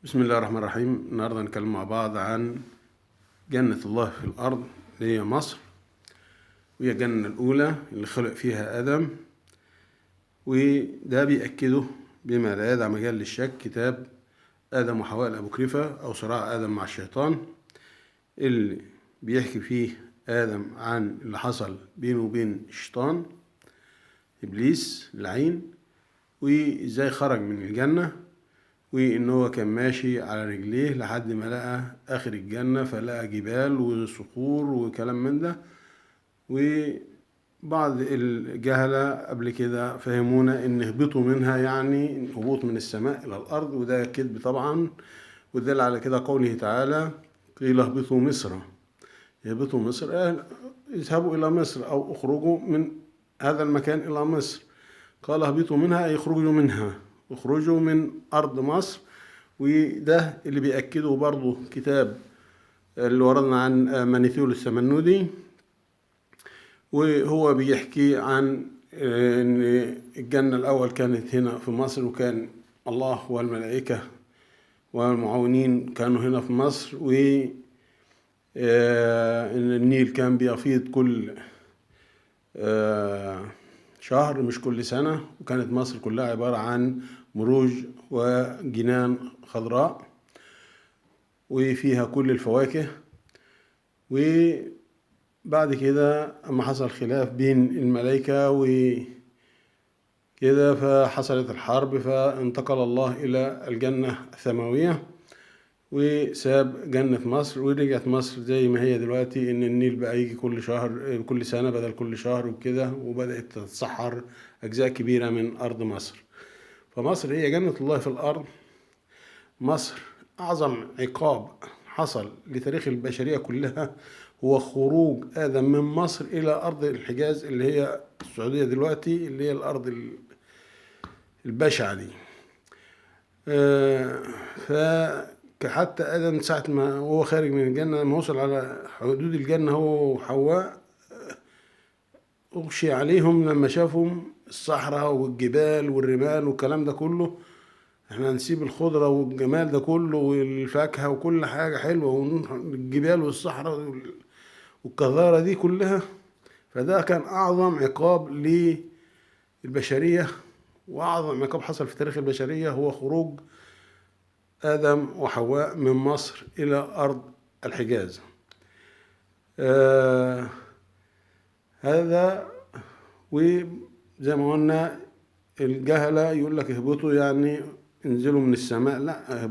بسم الله الرحمن الرحيم. النهاردة هنتكلم مع بعض عن جنة الله في الأرض اللي هي مصر، وهي الجنة الأولى اللي خلق فيها آدم. وده بيأكده بما لا يدع مجال للشك كتاب آدم وحواء الأبوكريفة أو صراع آدم مع الشيطان، اللي بيحكي فيه آدم عن اللي حصل بينه وبين الشيطان إبليس اللعين، وإزاي خرج من الجنة، وإن هو كان ماشي على رجليه لحد ما لقى آخر الجنة، فلقى جبال وصخور وكلام من ده. وبعض الجهلة قبل كده فهمونا إن هبطوا منها يعني هبوط من السماء إلى الأرض، وده كذب طبعا. ودل على كده قوله تعالى: قيل اهبطوا مصر. يهبطوا مصر اذهبوا إلى مصر أو اخرجوا من هذا المكان إلى مصر. قال اهبطوا منها أي اخرجوا منها، اخرجوا من أرض مصر. وده اللي بيأكده برضو كتاب اللي وردنا عن منيثيول السمنودي، وهو بيحكي عن ان الجنة الأول كانت هنا في مصر، وكان الله والملائكة والمعاونين كانوا هنا في مصر، وإن النيل كان بيفيض كل شهر مش كل سنة، وكانت مصر كلها عبارة عن مروج وجنان خضراء وفيها كل الفواكه. وبعد كده أما حصل خلاف بين الملائكة وكده فحصلت الحرب، فانتقل الله إلى الجنة السماوية وساب جنة مصر، ورجعت مصر زي ما هي دلوقتي، إن النيل بقى يجي كل شهر كل سنة بدل كل شهر وكده، وبدأت تتصحر أجزاء كبيرة من أرض مصر. فمصر هي جنة الله في الأرض. مصر أعظم عقاب حصل لتاريخ البشرية كلها هو خروج آدم من مصر إلى أرض الحجاز اللي هي السعودية دلوقتي، اللي هي الأرض البشعة دي. فحتى آدم ساعة ما هو خارج من الجنة، لما وصل على حدود الجنة هو وحواء، أغشي عليهم لما شافهم الصحراء والجبال والرمال والكلام ده كله. احنا هنسيب الخضرة والجمال ده كله والفاكهة وكل حاجة حلوة والجبال والصحراء والكظارة دي كلها. فده كان أعظم عقاب للبشرية، وأعظم عقاب حصل في تاريخ البشرية هو خروج آدم وحواء من مصر إلى أرض الحجاز. هذا، وزي ما قلنا الجهلة يقول لك اهبطوا يعني انزلوا من السماء، لا،